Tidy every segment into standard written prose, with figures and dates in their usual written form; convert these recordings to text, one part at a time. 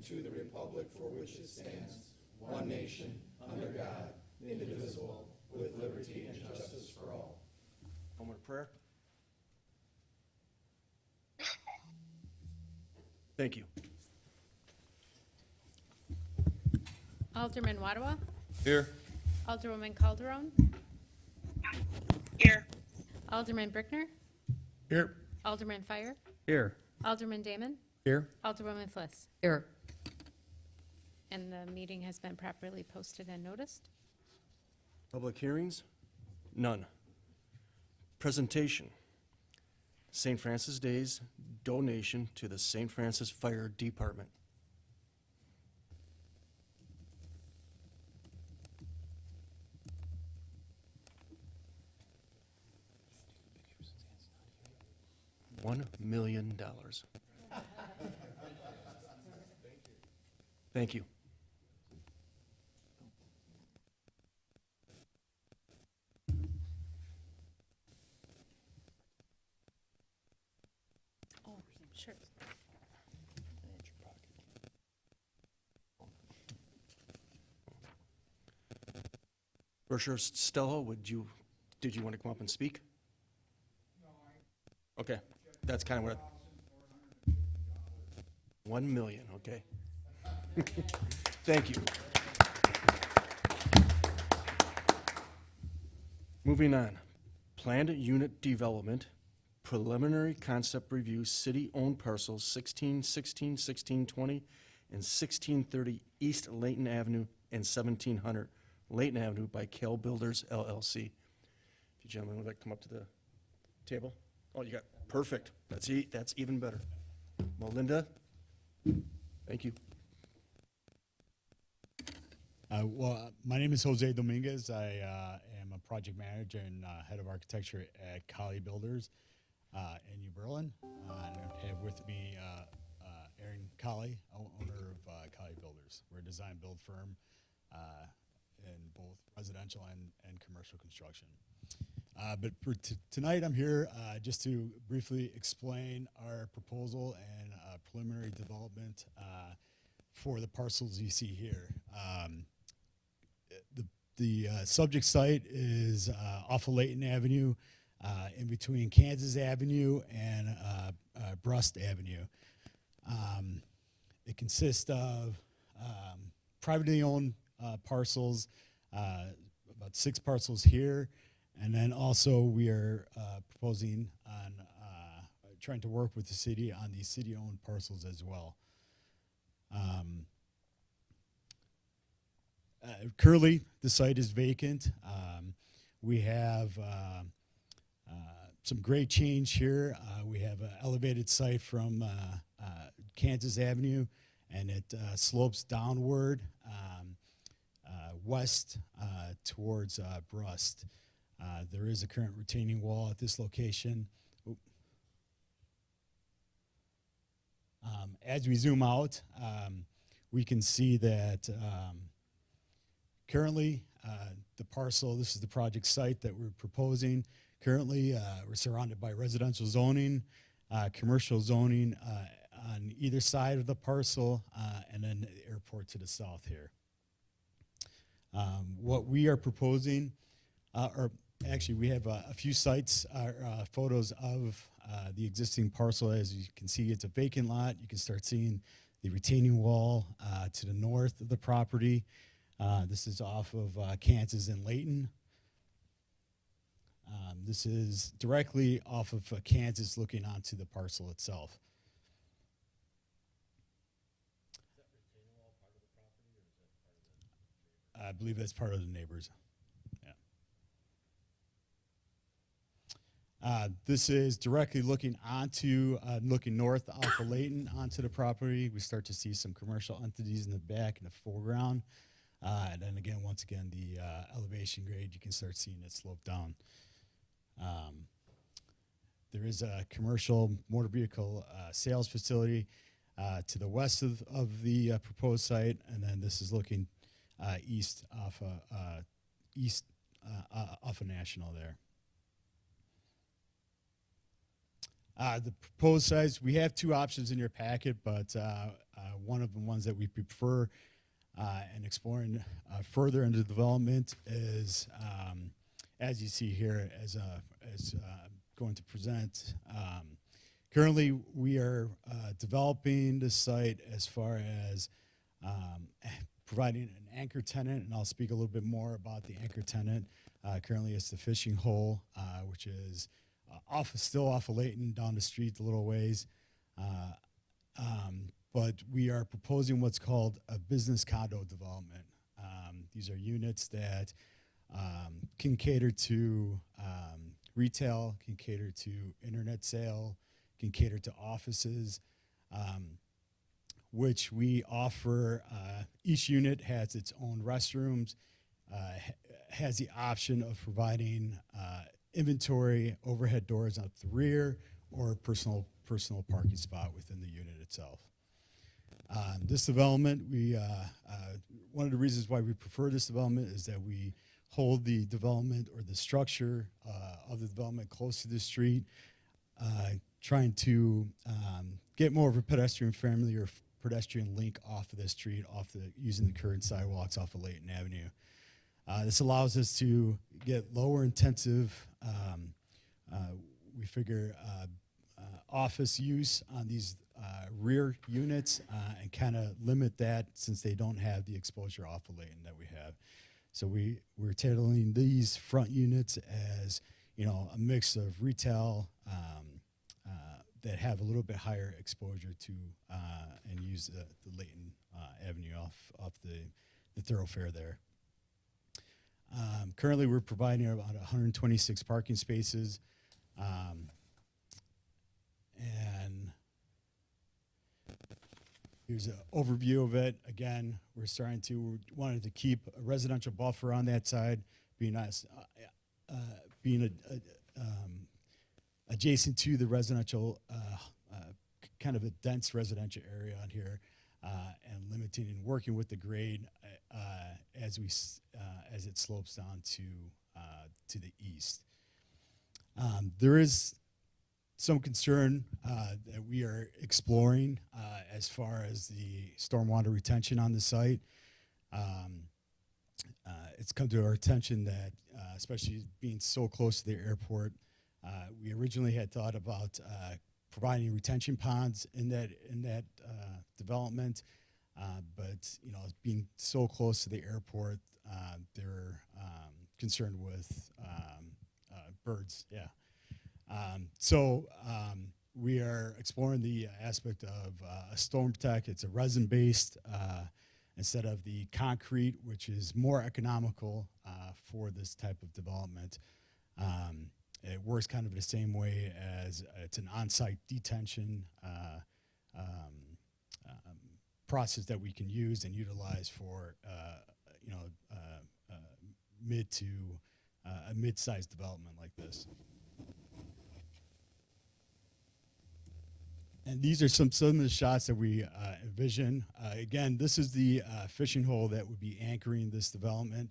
to the republic for which it stands, one nation, under God, indivisible, with liberty and justice for all. Moment of prayer. Thank you. Alderman Wadawa, Here. Alderwoman Calderon, Here. Alderman Brickner, Here. Alderman Fire, Here. Alderman Damon, Here. Alderwoman Fliss. Here. And the meeting has been properly posted and noticed. Public hearings? None. Presentation. St. Francis Days donation to the St. Francis Fire Department. $1 million. Thank you. Oh, sure. Berkshire Stella, did you want to come up and speak? No, okay, that's kind of what. 1 million, okay. Thank you. Moving on, planned unit development, preliminary concept review, city-owned parcels 1616, 1620, and 1630 East Layton Avenue and 1700 Layton Avenue by Cal Builders LLC. If you gentlemen would like to come up to the table. Oh, you got, perfect. That's even better. Melinda, thank you. My name is Jose Dominguez. I am a project manager and head of architecture at Colley Builders in New Berlin. And I have with me Aaron Colley, owner of Colley Builders. We're a design build firm in both residential and commercial construction. But for tonight, I'm here just to briefly explain our proposal and preliminary development for the parcels you see here. The subject site is off of Layton Avenue, in between Kansas Avenue and Brust Avenue. It consists of privately owned parcels, about 6 parcels here, and then also we are proposing on trying to work with the city on these city-owned parcels as well. Currently, the site is vacant. We have some great change here. We have an elevated site from Kansas Avenue, and it slopes downward west towards Brust. There is a current retaining wall at this location. As we zoom out, we can see that currently the parcel, this is the project site that we're proposing. Currently, we're surrounded by residential zoning, commercial zoning on either side of the parcel, and then the airport to the south here. What we are proposing, or actually we have a few sites, photos of the existing parcel. As you can see, it's a vacant lot. You can start seeing the retaining wall to the north of the property. This is off of Kansas and Layton. This is directly off of Kansas looking onto the parcel itself. Is that retaining wall part of the property, or is that part of the... I believe that's part of the neighbors. Yeah. This is directly looking onto, looking north off of Layton onto the property. We start to see some commercial entities in the back in the foreground. And then again, once again, the elevation grade, you can start seeing it slope down. There is a commercial motor vehicle sales facility to the west of the proposed site, and then this is looking east off of National there. The proposed size, we have two options in your packet, but one of the ones that we prefer and exploring further into development is, as you see here, as going to present. Currently, we are developing the site as far as providing an anchor tenant, and I'll speak a little bit more about the anchor tenant. Currently, it's the fishing hole, which is still off of Layton, down the street a little ways. But we are proposing what's called a business condo development. These are units that can cater to retail, can cater to internet sale, can cater to offices, which we offer. Each unit has its own restrooms, has the option of providing inventory, overhead doors up the rear, or personal parking spot within the unit itself. This development, one of the reasons why we prefer this development is that we hold the development or the structure of the development close to the street, trying to get more of a pedestrian friendly or pedestrian link off of the street, using the current sidewalks off of Layton Avenue. This allows us to get lower intensive, we figure, office use on these rear units and kind of limit that, since they don't have the exposure off of Layton that we have. So we're tailoring these front units as, you know, a mix of retail that have a little bit higher exposure to and use the Layton Avenue off the thoroughfare there. Currently, we're providing about 126 parking spaces, and here's an overview of it. Again, we wanted to keep a residential buffer on that side, being adjacent to the residential, kind of a dense residential area on here, and limiting and working with the grade as it slopes down to the east. There is some concern that we are exploring as far as the stormwater retention on the site. It's come to our attention that, especially being so close to the airport, we originally had thought about providing retention ponds in that development, but you know, being so close to the airport, they're concerned with birds. Yeah. So we are exploring the aspect of a storm protect. It's a resin-based instead of the concrete, which is more economical for this type of development. It works kind of the same way as it's an on-site detention process that we can use and utilize for you know, a mid-sized development like this. And these are some of the shots that we envision. Again, this is the fishing hole that would be anchoring this development.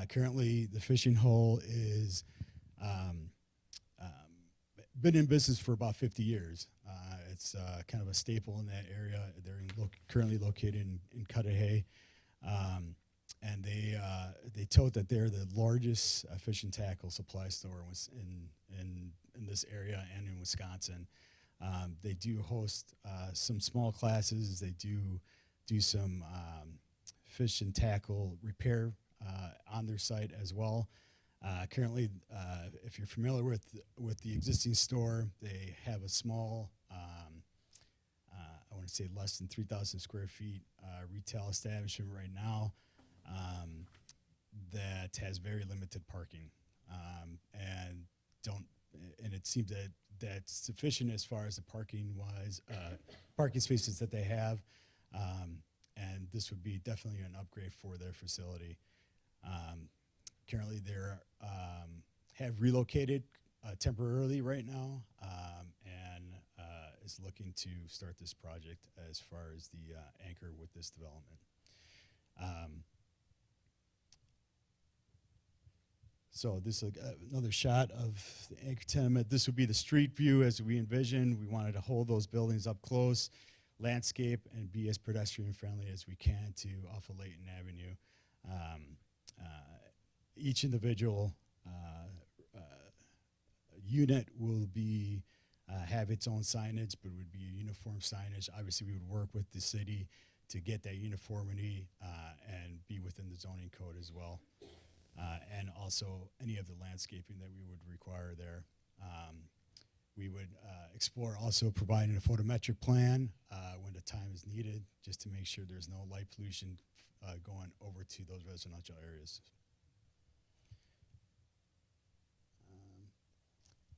Currently, the fishing hole is been in business for about 50 years. It's kind of a staple in that area. They're currently located in Cudahy, and they tote that they're the largest fish and tackle supply store in this area and in Wisconsin. They do host some small classes. They do some fish and tackle repair on their site as well. Currently, if you're familiar with the existing store, they have a small, I want to say less than 3,000 square feet retail establishment right now that has very limited parking, and it seems that that's sufficient as far as the parking spaces that they have, and this would be definitely an upgrade for their facility. Currently, they have relocated temporarily right now, and is looking to start this project as far as the anchor with this development. So this is another shot of the anchor tenement. This would be the street view as we envisioned. We wanted to hold those buildings up close, landscape, and be as pedestrian friendly as we can to off of Layton Avenue. Each individual unit will be have its own signage, but it would be a uniform signage. Obviously, we would work with the city to get that uniformity and be within the zoning code as well. And also any of the landscaping that we would require there. We would explore also providing a photometric plan when the time is needed, just to make sure there's no light pollution going over to those residential areas.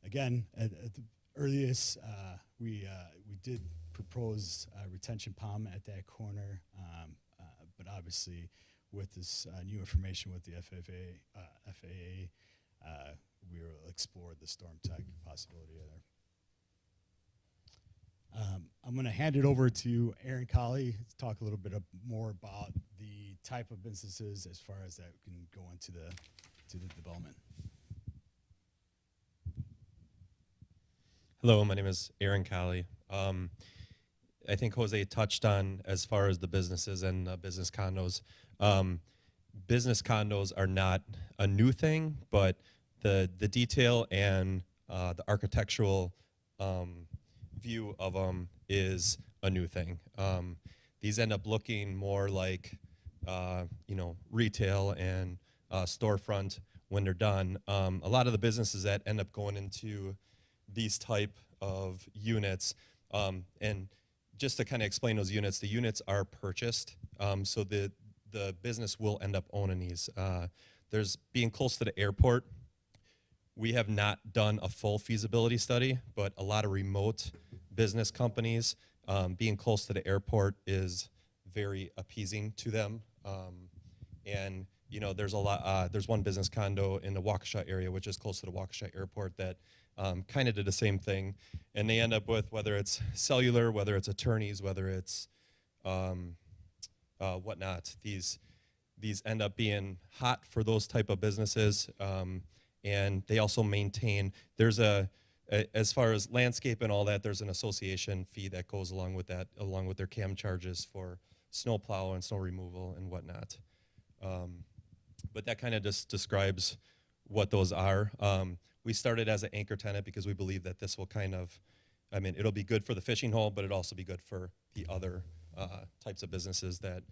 Again, at the earliest, we did propose a retention pond at that corner, but obviously with this new information with the FAA, we will explore the storm tech possibility there. I'm going to hand it over to Aaron Colley to talk a little bit more about the type of businesses as far as that can go into the development. Hello, my name is Aaron Colley. I think Jose touched on as far as the businesses and business condos. Business condos are not a new thing, but the detail and the architectural view of them is a new thing. These end up looking more like retail and storefront when they're done. A lot of the businesses that end up going into these type of units, and just to kind of explain those units, the units are purchased, so the business will end up owning these. There's being close to the airport, we have not done a full feasibility study, but a lot of remote business companies, being close to the airport is very appeasing to them. And there's a lot. There's one business condo in the Waukesha area, which is close to the Waukesha airport, that kind of did the same thing, and they end up with, whether it's cellular, whether it's attorneys, whether it's whatnot, these end up being hot for those type of businesses, and they also maintain, there's as far as landscape and all that, there's an association fee that goes along with that, along with their CAM charges for snow plow and snow removal and whatnot. But that kind of just describes what those are. We started as an anchor tenant because we believe that this will kind of, it'll be good for the fishing hole, but it'll also be good for the other types of businesses that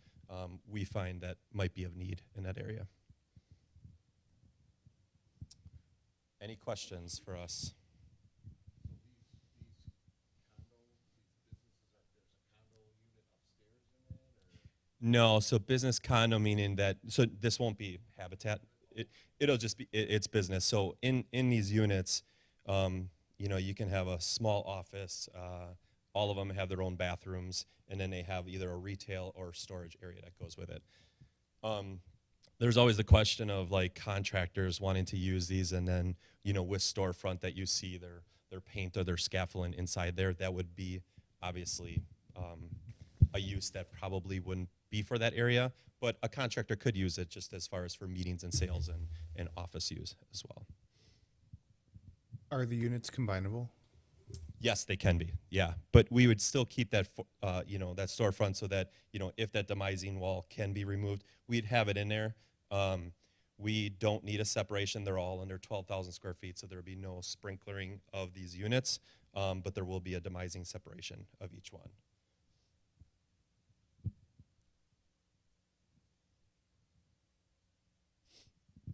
we find that might be of need in that area. Any questions for us? No, so business condo meaning that, so this won't be habitat. It'll just be, it's business. So in these units, you can have a small office, all of them have their own bathrooms, and then they have either a retail or storage area that goes with it. There's always the question of like contractors wanting to use these, and then, with storefront that you see their paint or their scaffolding inside there, that would be obviously a use that probably wouldn't be for that area, but a contractor could use it just as far as for meetings and sales and office use as well. Are the units combinable? Yes, they can be, yeah. But we would still keep that, that storefront so that, if that demising wall can be removed, we'd have it in there. We don't need a separation. They're all under 12,000 square feet, so there will be no sprinklering of these units, but there will be a demising separation of each one.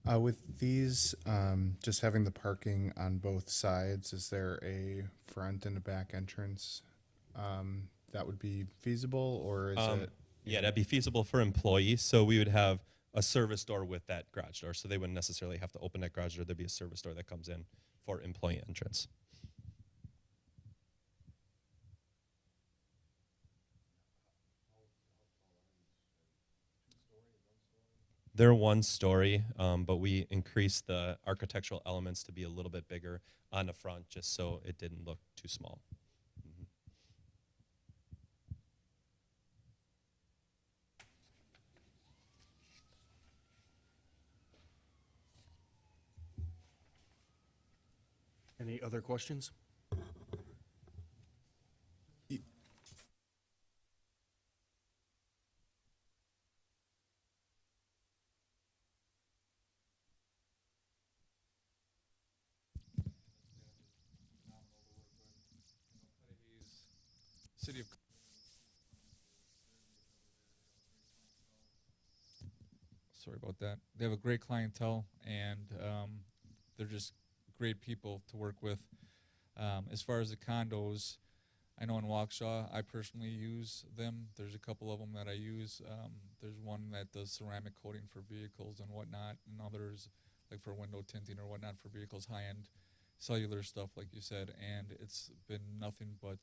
With these, just having the parking on both sides, is there a front and a back entrance that would be feasible, or is it? Yeah, that'd be feasible for employees. So we would have a service door with that garage door, so they wouldn't necessarily have to open that garage door. There'd be a service door that comes in for employee entrance. They're one story, but we increased the architectural elements to be a little bit bigger on the front, just so it didn't look too small. Mm-hmm. Any other questions? City of. Sorry about that. They have a great clientele, and they're just great people to work with. As far as the condos, I know in Waukesha, I personally use them. There's a couple of them that I use. There's one that does ceramic coating for vehicles and whatnot, and others like for window tinting or whatnot for vehicles, high-end cellular stuff, like you said. And it's been nothing but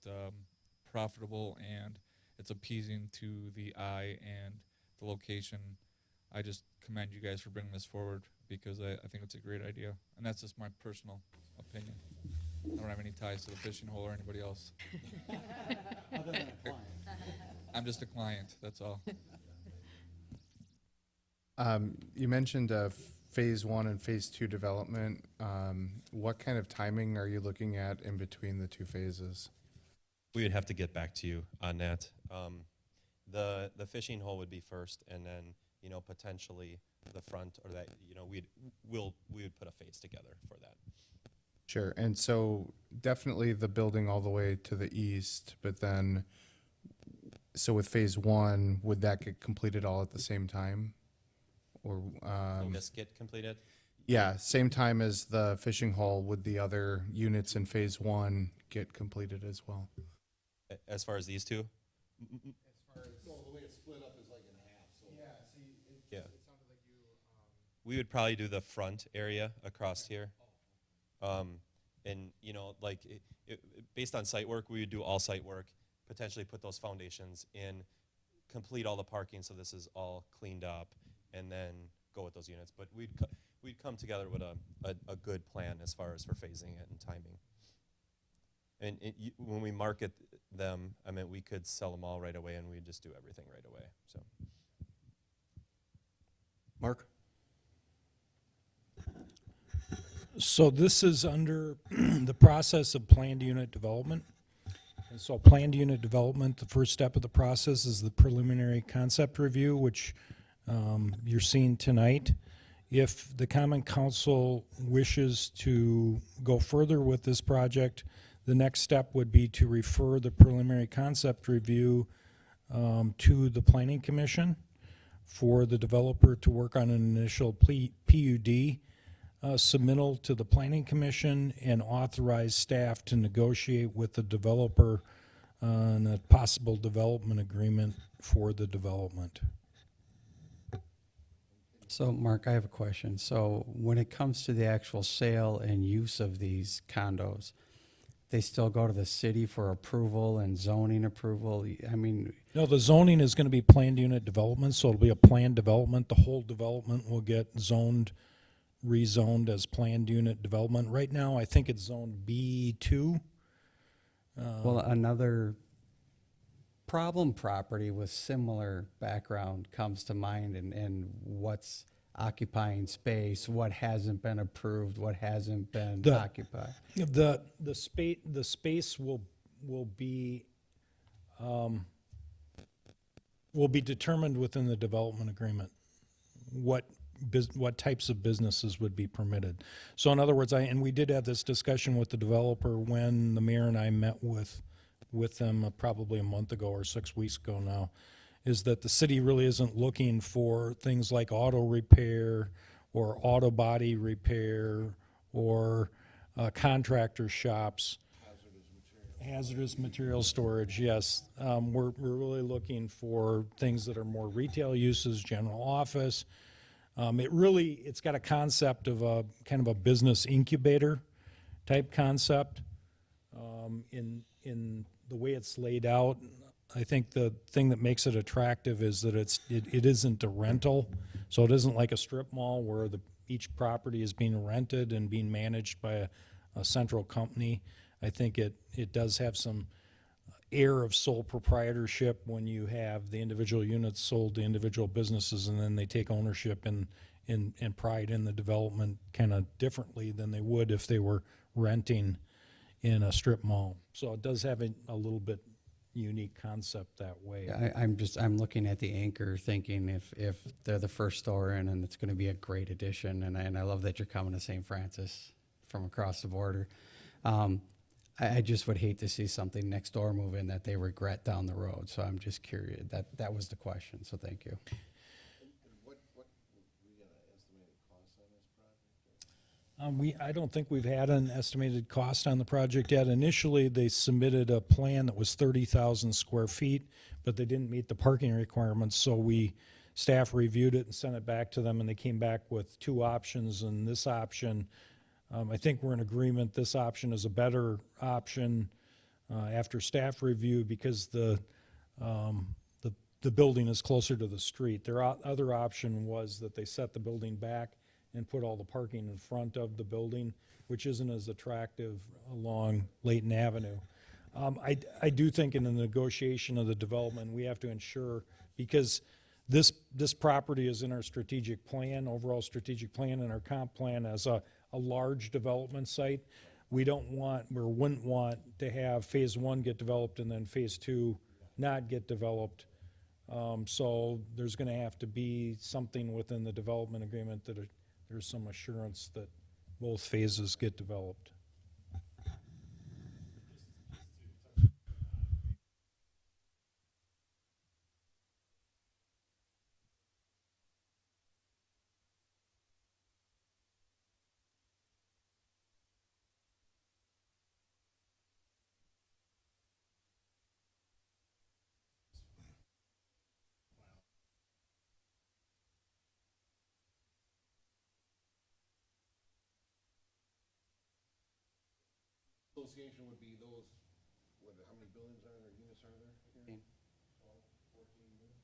profitable, and it's appeasing to the eye and the location. I just commend you guys for bringing this forward because I think it's a great idea, and that's just my personal opinion. I don't have any ties to the fishing hole or anybody else. I'm just a client, that's all. You mentioned phase 1 and phase 2 development. What kind of timing are you looking at in between the two phases? We would have to get back to you on that. The fishing hole would be first, and then, you know, potentially the front, or that, you know, we would put a phase together for that. Sure. And so definitely the building all the way to the east, but then, so with phase 1, would that get completed all at the same time? Or, Will this get completed? yeah, same time as the fishing hole, would the other units in phase 1 get completed as well? As far as these two? Yeah. We would probably do the front area across here. And, you know, like, based on site work, we would do all site work, potentially put those foundations in, complete all the parking so this is all cleaned up, and then go with those units. But we'd come together with a good plan as far as for phasing it and timing. And when we market them, I mean, we could sell them all right away, and we'd just do everything right away, so. Mark? So this is under the process of planned unit development. And so planned unit development, the first step of the process is the preliminary concept review, which you're seeing tonight. If the Common Council wishes to go further with this project, the next step would be to refer the preliminary concept review to the Planning Commission for the developer to work on an initial PUD submittal to the Planning Commission and authorize staff to negotiate with the developer on a possible development agreement for the development. So, Mark, I have a question. So, when it comes to the actual sale and use of these condos, they still go to the city for approval and zoning approval? I mean, No, the zoning is going to be planned unit development, so it'll be a planned development. The whole development will get rezoned as planned unit development. Right now, I think it's zoned B2. well, another problem property with similar background comes to mind, and what's occupying space, what hasn't been approved, what hasn't been occupied. The space will be determined within the development agreement. What types of businesses would be permitted. So in other words, and we did have this discussion with the developer when the mayor and I met with them probably a month ago or 6 weeks ago now, is that the city really isn't looking for things like auto repair or auto body repair or contractor shops. Hazardous material storage, yes. We're really looking for things that are more retail uses, general office. It's got a concept of a kind of a business incubator type concept. In the way it's laid out, I think the thing that makes it attractive is that it isn't a rental, so it isn't like a strip mall where each property is being rented and being managed by a central company. I think it does have some air of sole proprietorship when you have the individual units sold to individual businesses, and then they take ownership and pride in the development kind of differently than they would if they were renting in a strip mall. So it does have a little bit unique concept that way. I'm looking at the anchor thinking if they're the first store in, and it's going to be a great addition, and I love that you're coming to St. Francis from across the border. I just would hate to see something next door move in that they regret down the road. So I'm just curious. That was the question. So thank you. I don't think we've had an estimated cost on the project yet. Initially, they submitted a plan that was 30,000 square feet, but they didn't meet the parking requirements, so staff reviewed it and sent it back to them, and they came back with two options, and this option, I think we're in agreement, this option is a better option after staff review because the building is closer to the street. Their other option was that they set the building back and put all the parking in front of the building, which isn't as attractive along Layton Avenue. I do think in the negotiation of the development, we have to ensure, because this property is in our strategic plan, overall strategic plan, and our comp plan as a large development site. We don't want, or wouldn't want to have phase one get developed and then phase two not get developed. So there's gonna have to be something within the development agreement that there's some assurance that both phases get developed. Association would be those, how many buildings are there, units are there here? 12, 14 units?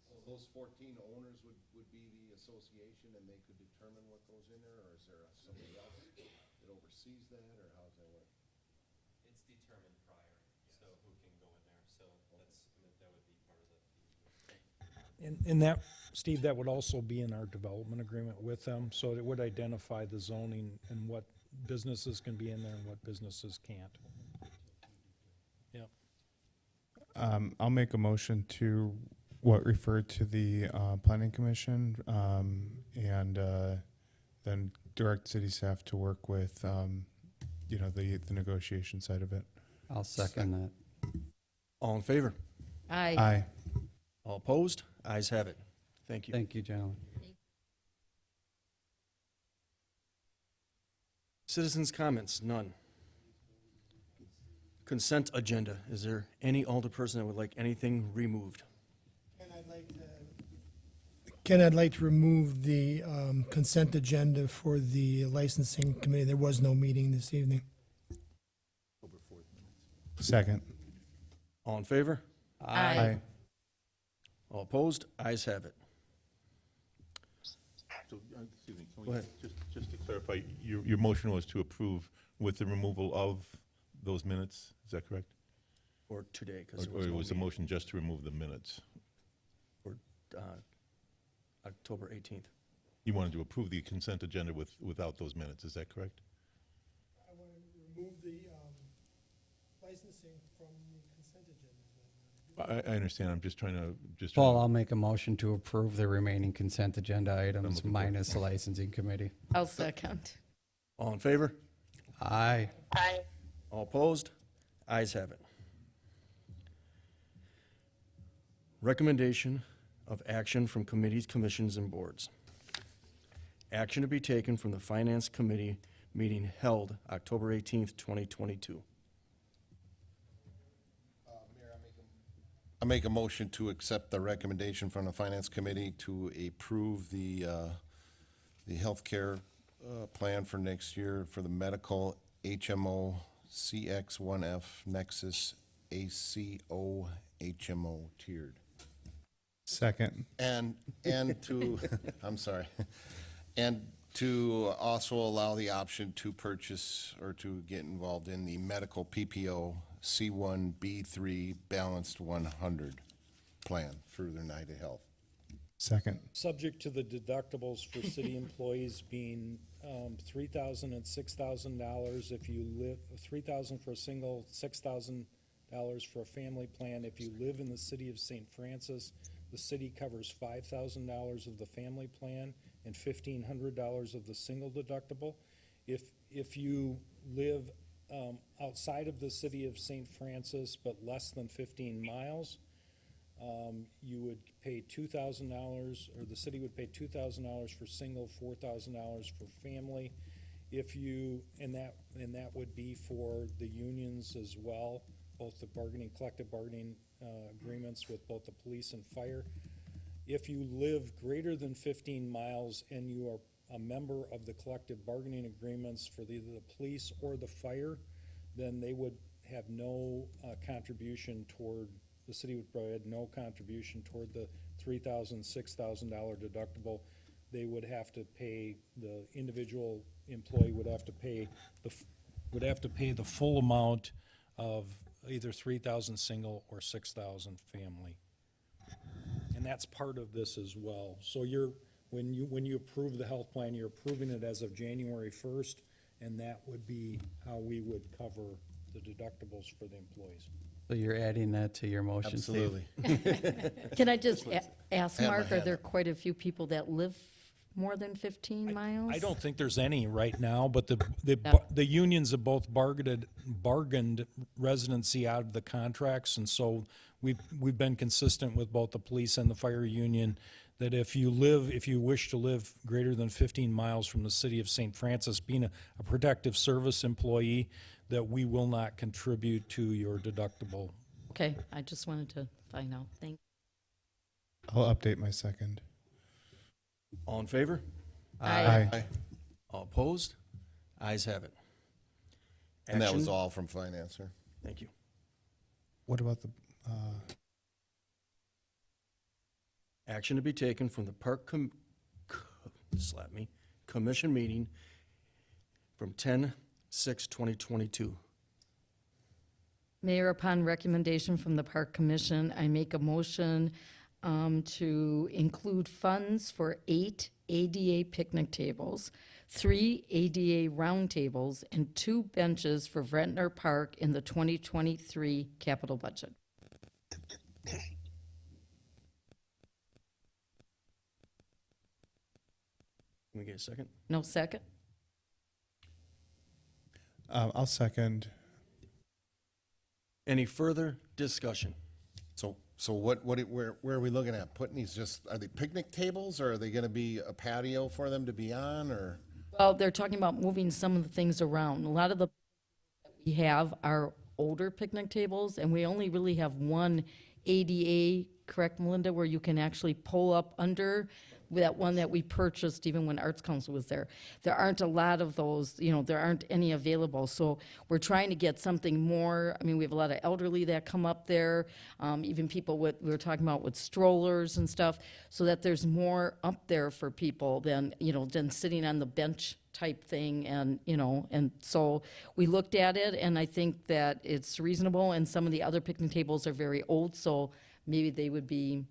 So those 14 owners would be the association, and they could determine what goes in there, or is there somebody else that oversees that, or how does that work? It's determined prior, so who can go in there, so that would be part of the. And that, Steve, that would also be in our development agreement with them, so it would identify the zoning and what businesses can be in there and what businesses can't. Yep. I'll make a motion to refer to the planning commission, and then direct city staff to work with, the negotiation side of it. I'll second that. All in favor? Aye. Aye. All opposed? Ayes have it. Thank you. Thank you, gentlemen. Citizens' comments? None. Consent agenda. Is there any alderperson that would like anything removed? Ken, I'd like to remove the consent agenda for the licensing committee. There was no meeting this evening. Second. All in favor? Aye. All opposed? Ayes have it. So, excuse me, can Go we, ahead. just to clarify, your motion was to approve with the removal of those minutes, is that correct? For today, because Or it was a motion just to remove the minutes? for October 18th. You wanted to approve the consent agenda without those minutes, is that correct? I want to remove the licensing from the consent agenda. I understand, I'm just trying to, Paul, I'll make a motion to approve the remaining consent agenda items looking for- minus the licensing committee. I'll second. All in favor? Aye. All opposed? Ayes have it. Recommendation of action from committees, commissions, and boards. Action to be taken from the Finance Committee meeting held October 18th, 2022. I make a motion to accept the recommendation from the Finance Committee to approve the healthcare plan for next year for the medical HMO CX1F Nexus ACO HMO tiered. Second. And to, I'm sorry, and to also allow the option to purchase or to get involved in the medical PPO C1, B3 Balanced 100 plan for their United Health. Second. Subject to the deductibles for city employees being $3,000 and $6,000 if you live, $3,000 for a single, $6,000 for a family plan. If you live in the city of St. Francis, the city covers $5,000 of the family plan and $1,500 of the single deductible. If you live outside of the city of St. Francis but less than 15 miles, you would pay $2,000, or the city would pay $2,000 for single, $4,000 for family. If you, and that would be for the unions as well, both the collective bargaining agreements with both the police and fire. If you live greater than 15 miles and you are a member of the collective bargaining agreements for either the police or the fire, then they would have no contribution toward, the city would provide no contribution toward the $3,000, $6,000 deductible. They would have to pay, the individual employee would have to pay the full amount of either 3,000 single or 6,000 family. And that's part of this as well. So when you approve the health plan, you're approving it as of January 1st, and that would be how we would cover the deductibles for the employees. So you're adding that to your motion, Steve? Absolutely. Can I just ask I have my Mark, are hand there up. quite a few people that live more than 15 miles? I don't think there's any right now, but Yeah. the unions have both bargained residency out of the contracts, and so we've been consistent with both the police and the fire union that if you wish to live greater than 15 miles from the city of St. Francis, being a protective service employee, that we will not contribute to your deductible. Okay, I just wanted to find out. Thank I'll update my second. All in favor? Aye. Aye. All opposed? Ayes have it. And that was Action- all from finance, sir. Thank you. What about the, Action to be taken from the Commission meeting from 10/6/2022. Mayor, upon recommendation from the Park Commission, I make a motion to include funds for 8 ADA picnic tables, 3 ADA round tables, and 2 benches for Ventnor Park in the 2023 capital budget. Can we get a second? No second? I'll second. Any further discussion? So where are we looking at? Putting these are they picnic tables, or are they gonna be a patio for them to be on, or? Well, they're talking about moving some of the things around. A lot of the that we have are older picnic tables, and we only really have one ADA, correct, Melinda, where you can actually pull up under that one that we purchased even when Arts Council was there. There aren't a lot of those, there aren't any available. So we're trying to get something more. I mean, we have a lot of elderly that come up there, even people we were talking about with strollers and stuff, so that there's more up there for people than sitting on the bench type thing. And so we looked at it, and I think that it's reasonable, and some of the other picnic tables are very old, so maybe they would be,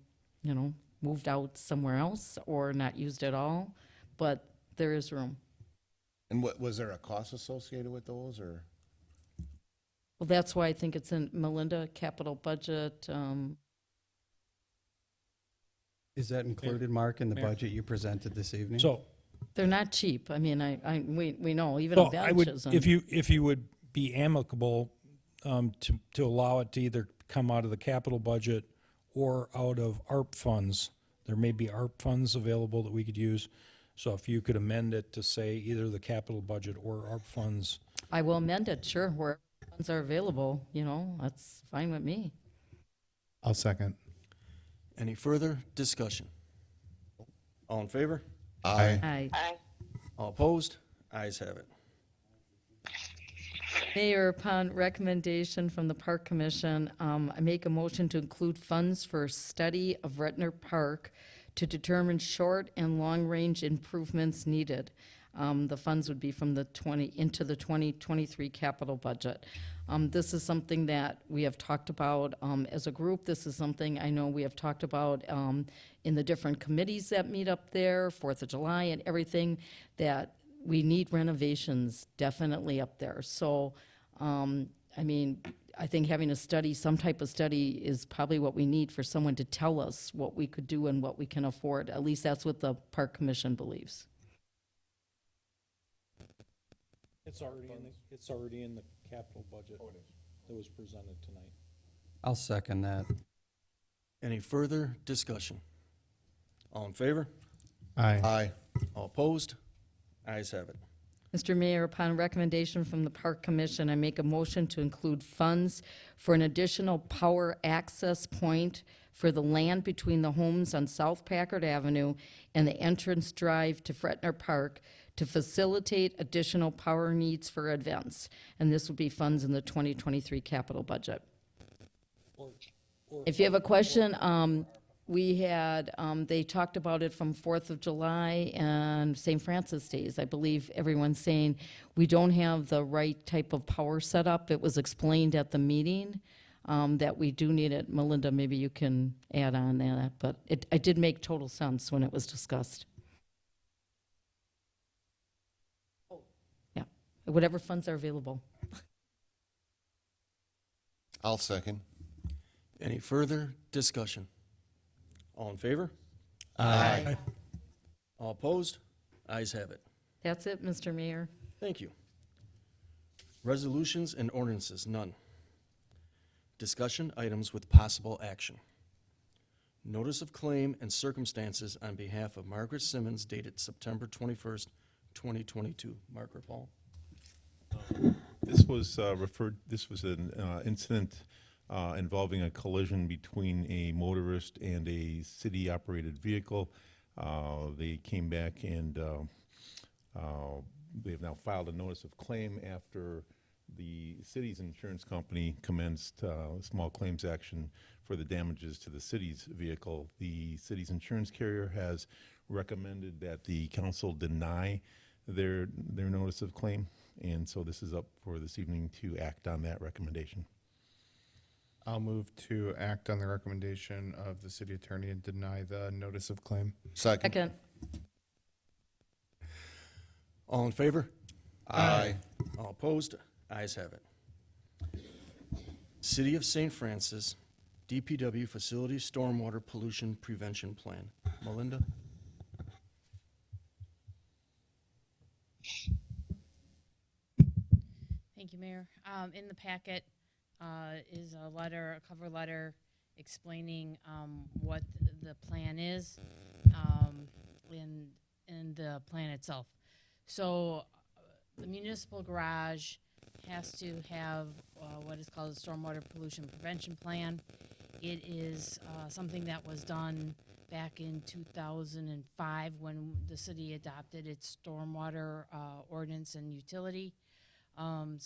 moved out somewhere else or not used at all, but there is room. And was there a cost associated with those, or? Well, that's why I think it's in Melinda capital budget. Is that included, Mark, in the Mayor. budget you presented this evening? So, They're not cheap. I mean, we know, even so a I bench would, isn't. if you would be amicable to allow it to either come out of the capital budget or out of ARP funds. There may be ARP funds available that we could use. So if you could amend it to say either the capital budget or ARP funds. I will amend it, sure, where funds are available, that's fine with me. I'll second. Any further discussion? All in favor? Aye. Aye. All opposed? Ayes have it. Mayor, upon recommendation from the Park Commission, I make a motion to include funds for study of Ventnor Park to determine short and long-range improvements needed. The funds would be from the 2023 capital budget. This is something that we have talked about as a group. This is something I know we have talked about in the different committees that meet up there, 4th of July and everything, that we need renovations definitely up there. So, I mean, I think having a study, some type of study, is probably what we need for someone to tell us what we could do and what we can afford. At least that's what the Park Commission believes. It's already in the capital budget that was presented tonight. I'll second that. Any further discussion? All in favor? Aye. Aye. All opposed? Ayes have it. Mr. Mayor, upon recommendation from the Park Commission, I make a motion to include funds for an additional power access point for the land between the homes on South Packard Avenue and the entrance drive to Fretner Park to facilitate additional power needs for events. And this would be funds in the 2023 capital budget. If you have a question, we had, they talked about it from 4th of July and St. Francis Days. I believe everyone's saying we don't have the right type of power set up. It was explained at the meeting that we do need it. Melinda, maybe you can add on that, but it did make total sense when it was discussed. Yeah, whatever funds are available. I'll second. Any further discussion? All in favor? Aye. All opposed? Ayes have it. That's it, Mr. Mayor. Thank you. Resolutions and ordinances, none. Discussion items with possible action. Notice of claim and circumstances on behalf of Margaret Simmons dated September 21st, 2022. Margaret Paul. This was this was an incident involving a collision between a motorist and a city-operated vehicle. They came back and they have now filed a notice of claim after the city's insurance company commenced small claims action for the damages to the city's vehicle. The city's insurance carrier has recommended that the council deny their notice of claim, and so this is up for this evening to act on that recommendation. I'll move to act on the recommendation of the city attorney and deny the notice of claim. Second. Second. All in favor? Aye. All opposed? Ayes have it. City of St. Francis, DPW Facility Stormwater Pollution Prevention Plan. Melinda? Thank you, Mayor. In the packet is a letter, a cover letter explaining what the plan is in the plan itself. So the municipal garage has to have what is called a stormwater pollution prevention plan. It is something that was done back in 2005 when the city adopted its stormwater ordinance and utility. Not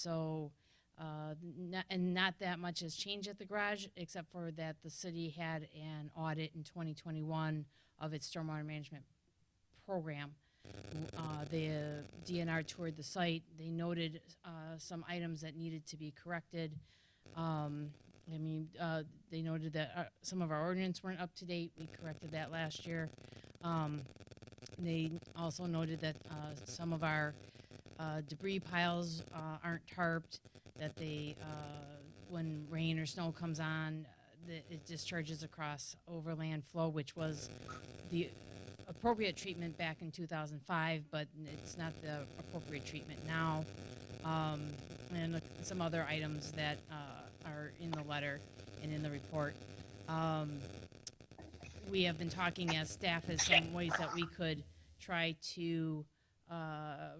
that much has changed at the garage, except for that the city had an audit in 2021 of its stormwater management program. The DNR toured the site. They noted some items that needed to be corrected. They noted that some of our ordinance weren't up to date. We corrected that last year. They also noted that some of our debris piles aren't tarped, that they, when rain or snow comes on, it discharges across overland flow, which was the appropriate treatment back in 2005, but it's not the appropriate treatment now. And some other items that are in the letter and in the report. We have been talking as staff as some ways that we could try to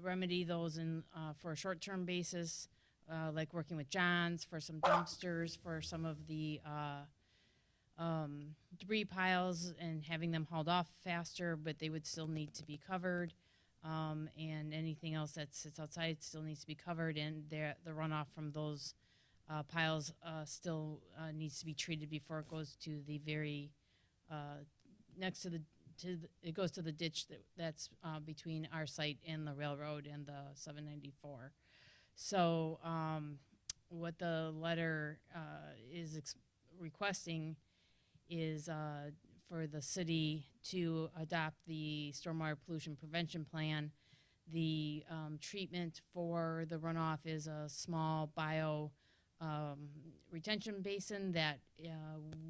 remedy those for a short-term basis, like working with John's for some dumpsters, for some of the debris piles and having them hauled off faster, but they would still need to be covered. And anything else that sits outside still needs to be covered, and the runoff from those piles still needs to be treated before it goes to the very next to the it goes to the ditch that's between our site and the railroad and the 794. So what the letter is requesting is for the city to adopt the stormwater pollution prevention plan. The treatment for the runoff is a small bio retention basin that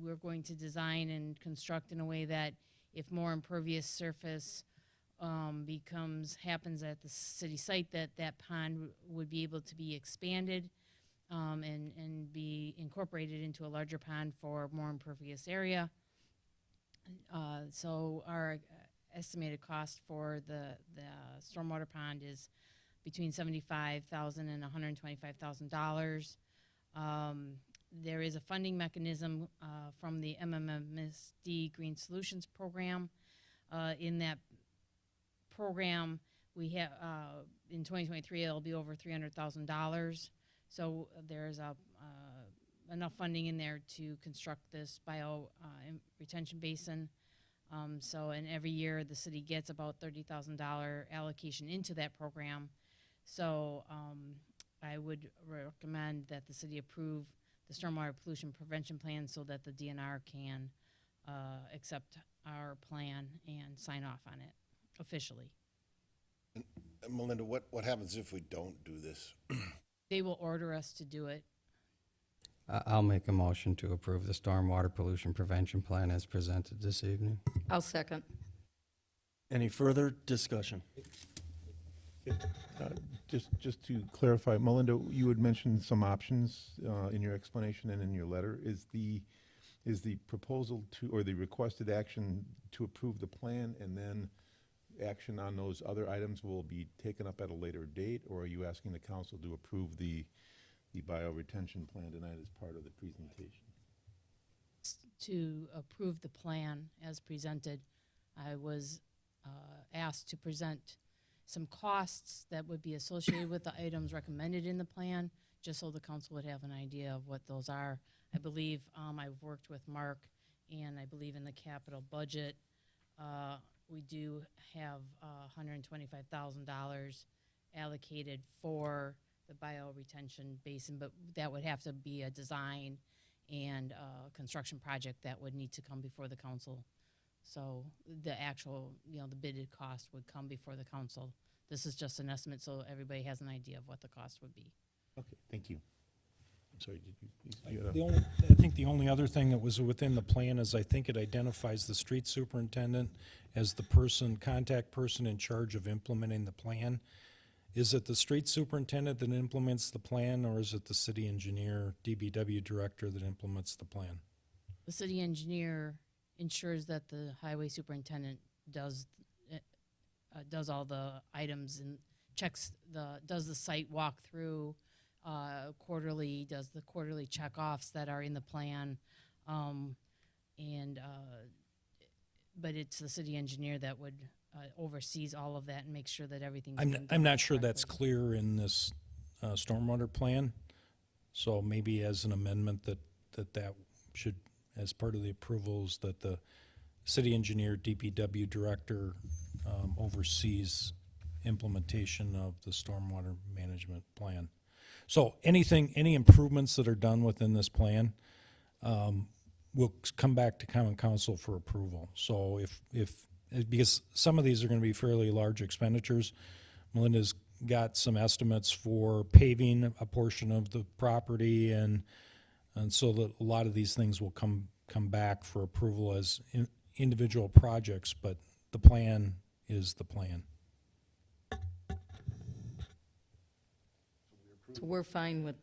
we're going to design and construct in a way that if more impervious surface happens at the city site, that pond would be able to be expanded and be incorporated into a larger pond for more impervious area. So our estimated cost for the stormwater pond is between $75,000 and $125,000. There is a funding mechanism from the MMMSD Green Solutions Program. In that program, we have in 2023 it'll be over $300,000. So there's enough funding in there to construct this bio retention basin. And every year the city gets about $30,000 allocation into that program. So I would recommend that the city approve the stormwater pollution prevention plan so that the DNR can accept our plan and sign off on it officially. Melinda, what happens if we don't do this? They will order us to do it. I'll make a motion to approve the stormwater pollution prevention plan as presented this evening. I'll second. Any further discussion? Just to clarify, Melinda, you had mentioned some options in your explanation and in your letter. Is the proposal to, or the requested action to approve the plan and then action on those other items will be taken up at a later date, or are you asking the council to approve the bioretention plan tonight as part of the presentation? To approve the plan as presented, I was asked to present some costs that would be associated with the items recommended in the plan, just so the council would have an idea of what those are. I believe I've worked with Mark, and I believe in the capital budget, we do have $125,000 allocated for the bioretention basin, but that would have to be a design and construction project that would need to come before the council. So the actual, the bidded cost would come before the council. This is just an estimate, so everybody has an idea of what the cost would be. Okay, thank you. I'm sorry, did you I think the only other thing that was within the plan is I think it identifies the street superintendent as the contact person in charge of implementing the plan. Is it the street superintendent that implements the plan, or is it the city engineer, DBW director that implements the plan? The city engineer ensures that the highway superintendent does all the items and does the site walkthrough quarterly, does the quarterly checkoffs that are in the plan, but it's the city engineer that would oversees all of that and makes sure that everything's being done I'm not sure that's correctly. clear in this stormwater plan, so maybe as an amendment that should, as part of the approvals, that the city engineer, DPW director oversees implementation of the stormwater management plan. So any improvements that are done within this plan will come back to common council for approval. So because some of these are going to be fairly large expenditures, Melinda's got some estimates for paving a portion of the property, and so that a lot of these things will come back for approval as individual projects, but the plan is the plan. So we're fine with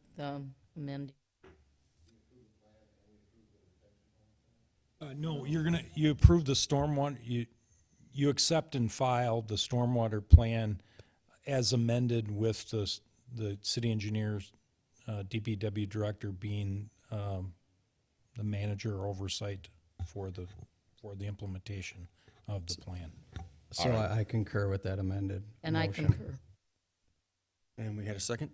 amending. No, you approve the stormwater, you accept and file the stormwater plan as amended with the city engineer's, DPW director being the manager or oversight for the implementation of the plan. So I concur with that amended And I motion. concur. And we had a second?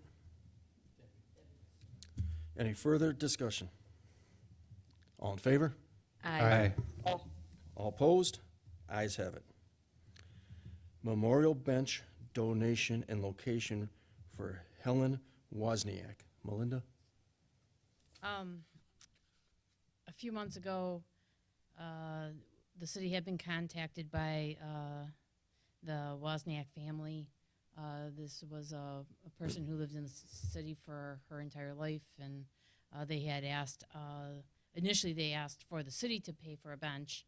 Any further discussion? All in favor? Aye. All opposed? Ayes have it. Memorial bench donation and location for Helen Wozniak. Melinda? A few months ago, the city had been contacted by the Wozniak family. This was a person who lived in the city for her entire life, and they had asked, initially they asked for the city to pay for a bench.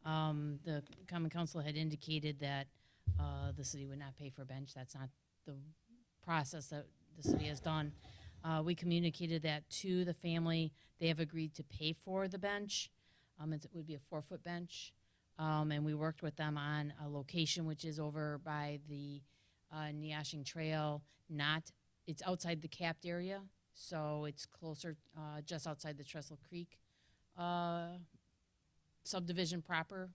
The Common Council had indicated that the city would not pay for a bench. That's not the process that the city has done. We communicated that to the family. They have agreed to pay for the bench. It would be a 4-foot bench. And we worked with them on a location which is over by the Neashing Trail. It's outside the capped area, so it's closer, just outside the Trestle Creek subdivision proper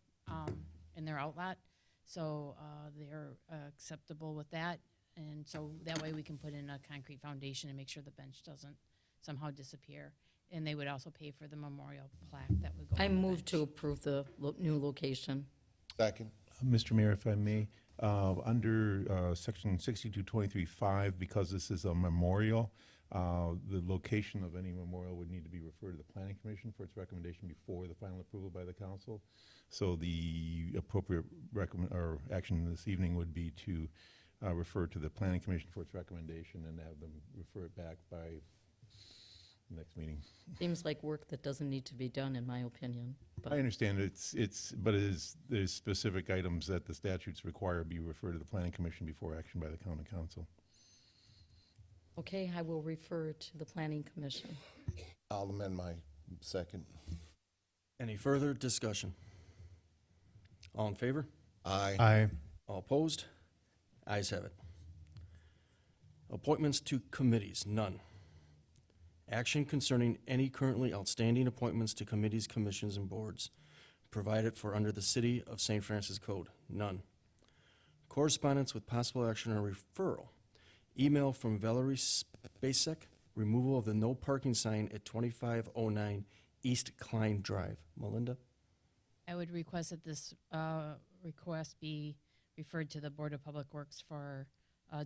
in their outlet. So they're acceptable with that. And so that way we can put in a concrete foundation and make sure the bench doesn't somehow disappear. And they would also pay for the memorial plaque that would go I on the move to bench. approve the new location. Second. Mr. Mayor, if I may, under section 6223.5, because this is a memorial, the location of any memorial would need to be referred to the Planning Commission for its recommendation before the final approval by the council. So the appropriate action this evening would be to refer to the Planning Commission for its recommendation and have them refer it back by next meeting. Seems like work that doesn't need to be done, in my opinion. But I understand there's specific items that the statutes require be referred to the Planning Commission before action by the common council. okay, I will refer to the Planning Commission. I'll amend my second. Any further discussion? All in favor? Aye. Aye. All opposed? Ayes have it. Appointments to committees, none. Action concerning any currently outstanding appointments to committees, commissions, and boards provided for under the City of St. Francis Code, none. Correspondence with possible action or referral. Email from Valerie Spacek, removal of the no parking sign at 2509 East Klein Drive. Melinda? I would request that this request be referred to the Board of Public Works for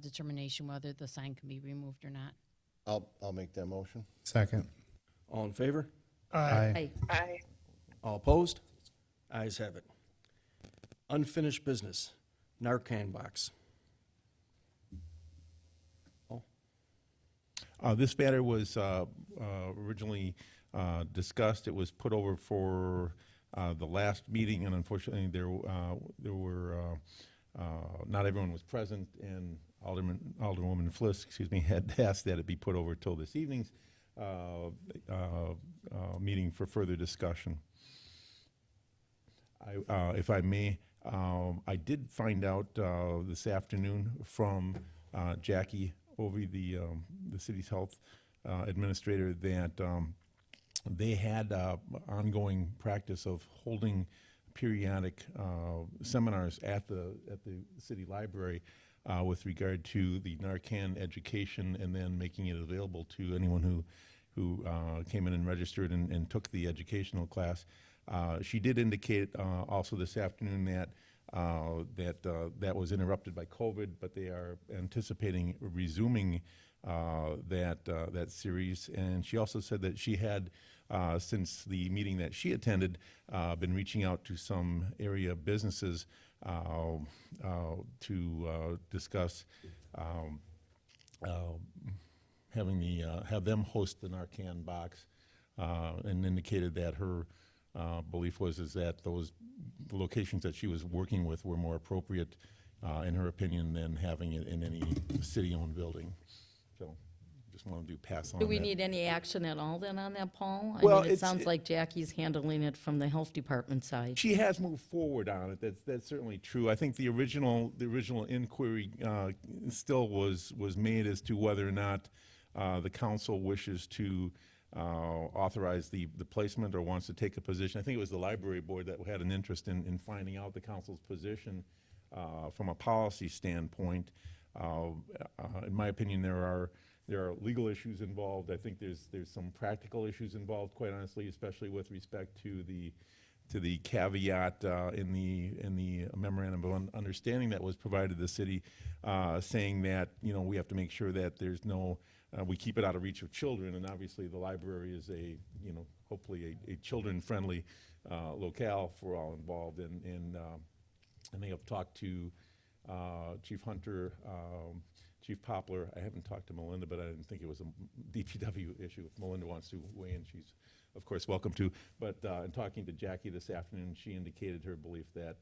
determination whether the sign can be removed or not. I'll make that motion. Second. All in favor? Aye. Aye. All opposed? Ayes have it. Unfinished business, Narcan box. This matter was originally discussed. It was put over for the last meeting, and unfortunately, there were not everyone was present, and Alderwoman Fliss, had asked that it be put over till this evening's meeting for further discussion. If I may, I did find out this afternoon from Jackie Ovey, the city's health administrator, that they had ongoing practice of holding periodic seminars at the city library with regard to the Narcan education, and then making it available to anyone who came in and registered and took the educational class. She did indicate also this afternoon that that was interrupted by COVID, but they are anticipating resuming that series. And she also said that she had, since the meeting that she attended, been reaching out to some area businesses to discuss have them host the Narcan box, and indicated that her belief was that those locations that she was working with were more appropriate, in her opinion, than having it in any city-owned building. So, just wanted to pass on Do we that. need any action at all then on that, Paul? Well, I mean, it it's- sounds like Jackie's handling it from the health department side. She has moved forward on it. That's certainly true. I think the original inquiry still was made as to whether or not the council wishes to authorize the placement or wants to take a position. I think it was the library board that had an interest in finding out the council's position from a policy standpoint. In my opinion, there are legal issues involved. I think there's some practical issues involved, quite honestly, especially with respect to the caveat in the memorandum of understanding that was provided to the city, saying that, you know, we have to make sure that there's no, we keep it out of reach of children, and obviously the library is a, you know, hopefully a children-friendly locale for all involved, and they have talked to Chief Hunter, Chief Poplar. I haven't talked to Melinda, but I didn't think it was a DPW issue. If Melinda wants to weigh in, she's of course welcome to. But in talking to Jackie this afternoon, she indicated her belief that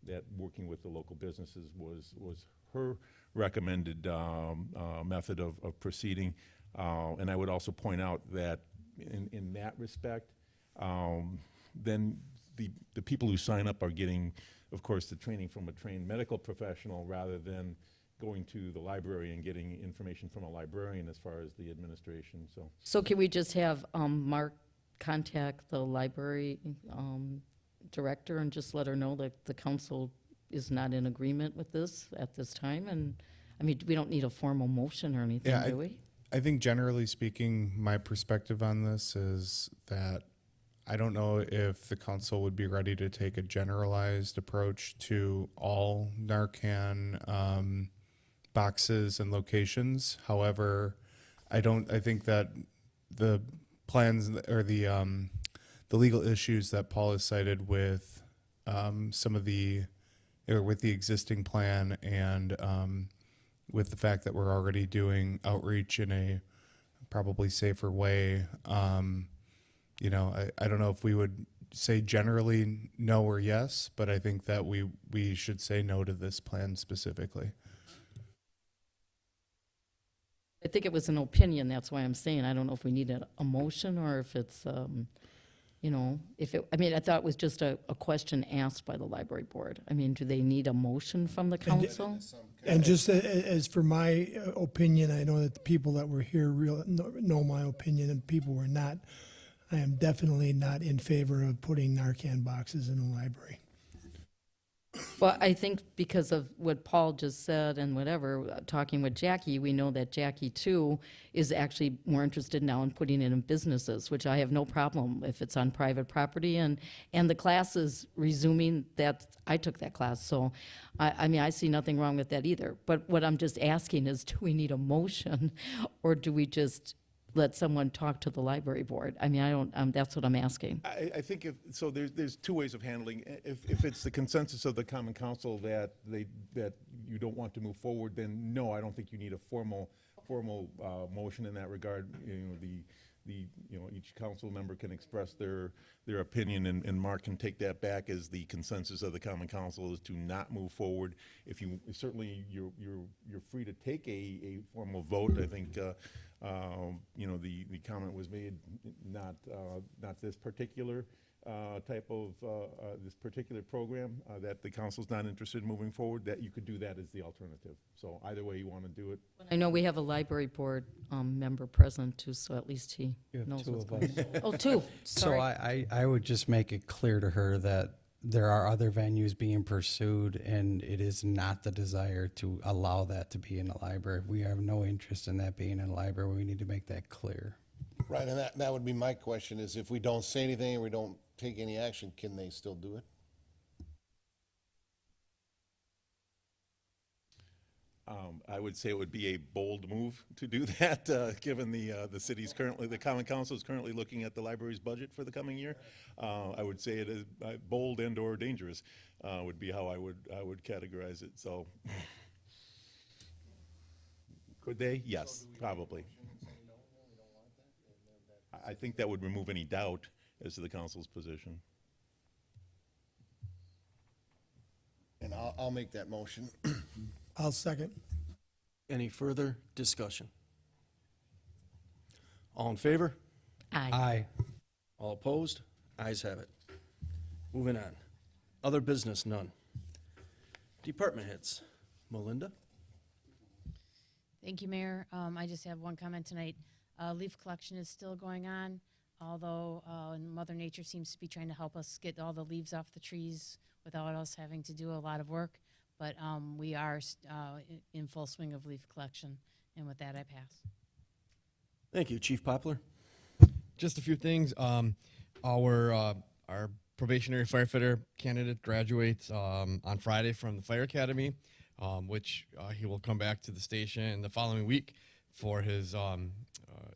that working with the local businesses was her recommended method of proceeding. And I would also point out that in that respect, then the people who sign up are getting, of course, the training from a trained medical professional rather than going to the library and getting information from a librarian as far as the administration. So can we just have Mark contact the library director and just let her know that the council is not in agreement with this at this time? And, I mean, we don't need a formal motion or anything, Yeah, do we? I think generally speaking, my perspective on this is that I don't know if the council would be ready to take a generalized approach to all Narcan boxes and locations. However, I think that the plans or the legal issues that Paul has cited with some of the, or with the existing plan and with the fact that we're already doing outreach in a probably safer way, you know, I don't know if we would say generally no or yes, but I think that we should say no to this plan specifically. I think it was an opinion, that's why I'm saying, I don't know if we need a motion or if it's, you know, if it, I mean, I thought it was just a question asked by the library board. I mean, do they need a motion from the council? And just as for my opinion, I know that the people that were here know my opinion, and people were not. I am definitely not in favor of putting Narcan boxes in the library. Well, I think because of what Paul just said and whatever, talking with Jackie, we know that Jackie too is actually more interested now in putting it in businesses, which I have no problem if it's on private property, and the class is resuming that. I took that class, so I mean, I see nothing wrong with that either. But what I'm just asking is, do we need a motion, or do we just let someone talk to the library board? I mean, I don't, that's what I'm asking. I think so there's two ways of handling. If it's the consensus of the Common Council that you don't want to move forward, then no, I don't think you need a formal motion in that regard. You know, each council member can express their opinion, and Mark can take that back as the consensus of the Common Council is to not move forward. If you certainly you're free to take a formal vote. I think you know, the comment was made, not this particular type of this particular program, that the council's not interested in moving forward, that you could do that as the alternative. So either way you want to do it. I know we have a library board member present too, so at least he knows two what's of going us. on. Oh, two, So sorry. I would just make it clear to her that there are other venues being pursued, and it is not the desire to allow that to be in the library. We have no interest in that being in the library. We need to make that clear. Right, and that would be my question, is if we don't say anything or we don't take any action, can they still do it? I would say it would be a bold move to do that, given the city's currently, the Common Council is currently looking at the library's budget for the coming year. I would say it is bold and or dangerous, would be how I would categorize it. So, could they? Yes, probably. I think that would remove any doubt as to the council's position. And I'll make that motion. I'll second. Any further discussion? All in favor? Aye. All opposed? Ayes have it. Moving on. Other business, none. Department heads. Melinda? Thank you, Mayor. I just have one comment tonight. Leaf collection is still going on, although Mother Nature seems to be trying to help us get all the leaves off the trees without us having to do a lot of work. But we are in full swing of leaf collection, and with that, I pass. Thank you. Chief Poplar? Just a few things. Our probationary firefighter candidate graduates on Friday from the fire academy, which he will come back to the station the following week for his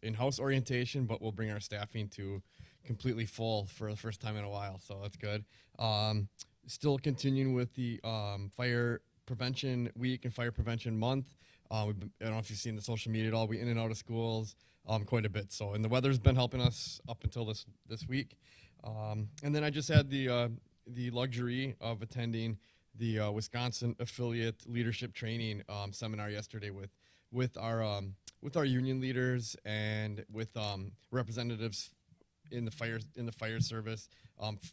in-house orientation, but we'll bring our staffing to completely full for the first time in a while, so that's good. Still continuing with the fire prevention week and fire prevention month. I don't know if you've seen the social media at all. We in and out of schools quite a bit. So, and the weather's been helping us up until this week. And then I just had the luxury of attending the Wisconsin affiliate leadership training seminar yesterday with our union leaders and with representatives in the fire service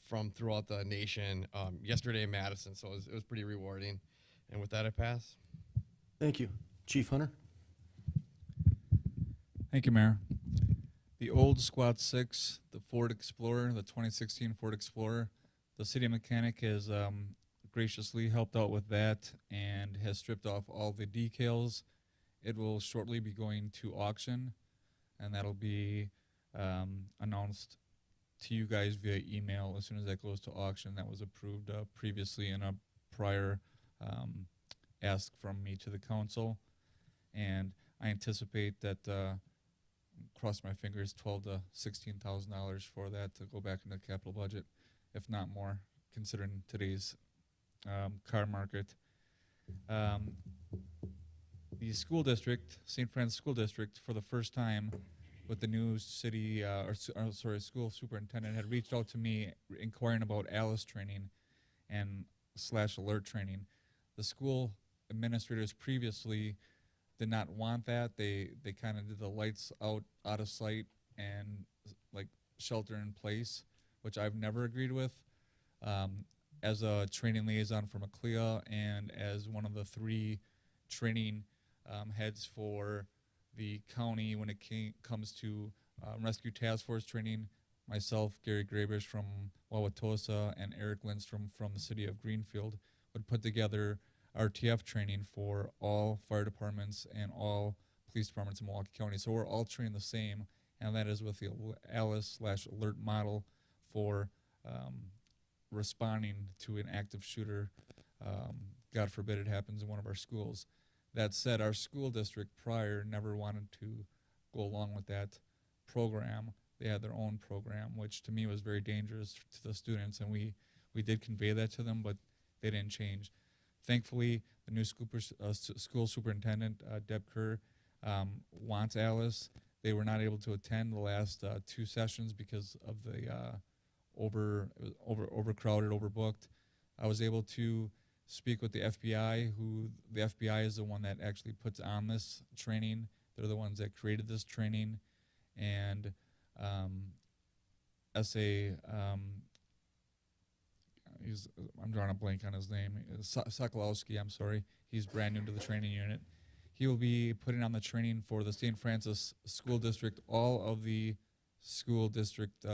from throughout the nation yesterday in Madison. So it was pretty rewarding. And with that, I pass. Thank you. Chief Hunter? Thank you, Mayor. The old Squad 6, the Ford Explorer, the 2016 Ford Explorer, the city mechanic has graciously helped out with that and has stripped off all the decals. It will shortly be going to auction, and that'll be announced to you guys via email as soon as that goes to auction. That was approved previously in a prior ask from me to the council, and I anticipate that cross my fingers, $12,000 to $16,000 for that to go back into the capital budget, if not more, considering today's car market. The school district, St. Francis School District, for the first time with the new city, school superintendent, had reached out to me inquiring about ALICE training and / alert training. The school administrators previously did not want that. They kind of did the lights out of sight and like shelter in place, which I've never agreed with. As a training liaison for McLeod and as one of the 3 training heads for the county when it comes to rescue task force training, myself, Gary Grabish from Wauwatosa, and Eric Lindstrom from the city of Greenfield would put together RTF training for all fire departments and all police departments in Milwaukee County. So we're all trained the same, and that is with the ALICE / alert model for responding to an active shooter. God forbid it happens in one of our schools. That said, our school district prior never wanted to go along with that program. They had their own program, which to me was very dangerous to the students, and we did convey that to them, but they didn't change. Thankfully, the new school superintendent, Deb Kerr, wants ALICE. They were not able to attend the last 2 sessions because of the overcrowded, overbooked. I was able to speak with the FBI, who the FBI is the one that actually puts on this training. They're the ones that created this training. And I'm drawing a blank on his name. Sokolowski, I'm sorry. He's brand new to the training unit. He will be putting on the training for the St. Francis School District, all of the school district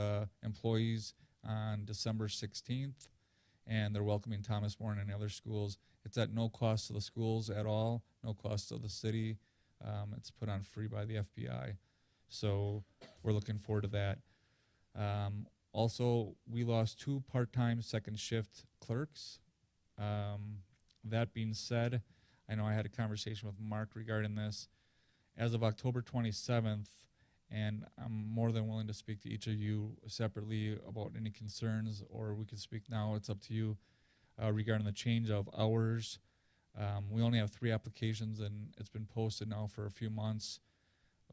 employees on December 16th. And they're welcoming Thomas More and other schools. It's at no cost to the schools at all, no cost to the city. It's put on free by the FBI. So we're looking forward to that. Also, we lost 2 part-time second shift clerks. That being said, I know I had a conversation with Mark regarding this. As of October 27th, and I'm more than willing to speak to each of you separately about any concerns, or we can speak now, it's up to you, regarding the change of hours. We only have 3 applications, and it's been posted now for a few months,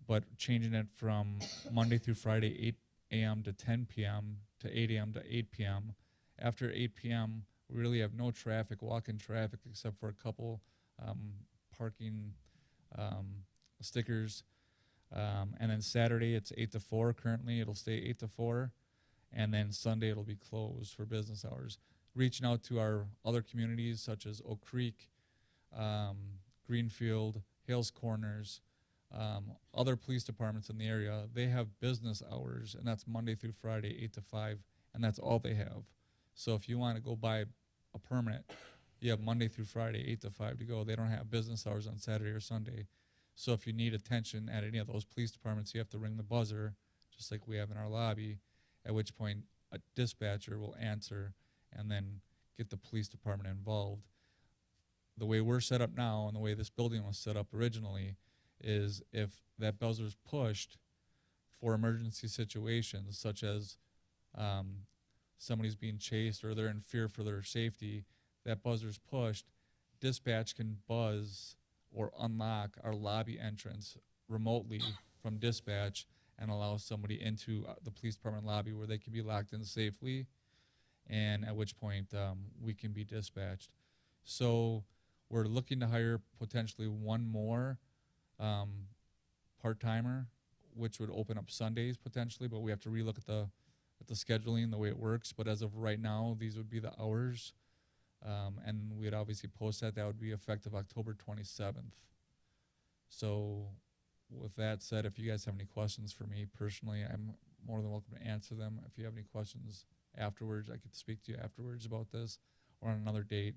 but changing it from Monday through Friday, 8 a.m. to 10 p.m. to 8 a.m. to 8 p.m. After 8 p.m., we really have no traffic, walk-in traffic, except for a couple parking stickers. And then Saturday, it's 8 to 4 currently. It'll stay 8 to 4. And then Sunday, it'll be closed for business hours. Reaching out to our other communities, such as Oak Creek, Greenfield, Hales Corners, other police departments in the area, they have business hours, and that's Monday through Friday, 8 to 5, and that's all they have. So if you want to go buy a permit, you have Monday through Friday, 8 to 5 to go. They don't have business hours on Saturday or Sunday. So if you need attention at any of those police departments, you have to ring the buzzer, just like we have in our lobby, at which point a dispatcher will answer and then get the police department involved. The way we're set up now and the way this building was set up originally is if that buzzer's pushed for emergency situations such as somebody's being chased or they're in fear for their safety, that buzzer's pushed, dispatch can buzz or unlock our lobby entrance remotely from dispatch and allow somebody into the police department lobby where they can be locked in safely, and at which point we can be dispatched. So we're looking to hire potentially one more part-timer, which would open up Sundays potentially, but we have to relook at the scheduling, the way it works. But as of right now, these would be the hours. And we'd obviously post that. That would be effective October 27th. So with that said, if you guys have any questions for me personally, I'm more than welcome to answer them. If you have any questions afterwards, I could speak to you afterwards about this or on another date.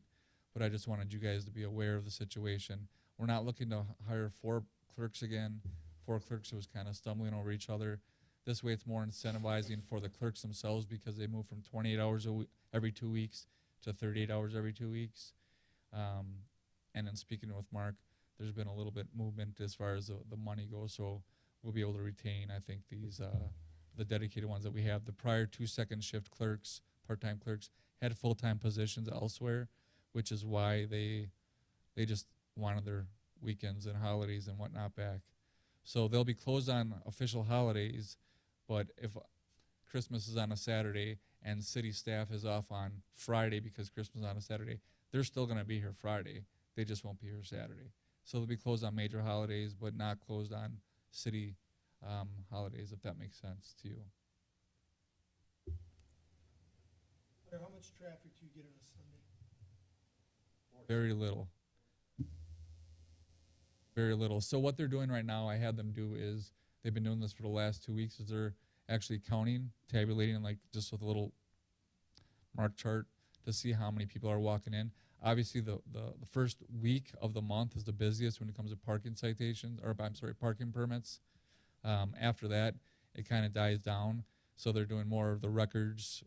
But I just wanted you guys to be aware of the situation. We're not looking to hire 4 clerks again. 4 clerks was kind of stumbling over each other. This way it's more incentivizing for the clerks themselves because they move from 28 hours every 2 weeks to 38 hours every 2 weeks. And then speaking with Mark, there's been a little bit movement as far as the money goes, so we'll be able to retain, I think, these the dedicated ones that we have. The prior 2 second shift clerks, part-time clerks, had full-time positions elsewhere, which is why they just wanted their weekends and holidays and whatnot back. So they'll be closed on official holidays, but if Christmas is on a Saturday and city staff is off on Friday because Christmas is on a Saturday, they're still going to be here Friday. They just won't be here Saturday. So they'll be closed on major holidays, but not closed on city holidays, if that makes sense to you. How much traffic do you get on a Sunday? Very little. Very little. So what they're doing right now, I had them do is, they've been doing this for the last 2 weeks, is they're actually counting, tabulating, like just with a little mark chart to see how many people are walking in. Obviously, the first week of the month is the busiest when it comes to parking citations, or I'm sorry, parking permits. After that, it kind of dies down. So they're doing more of the records,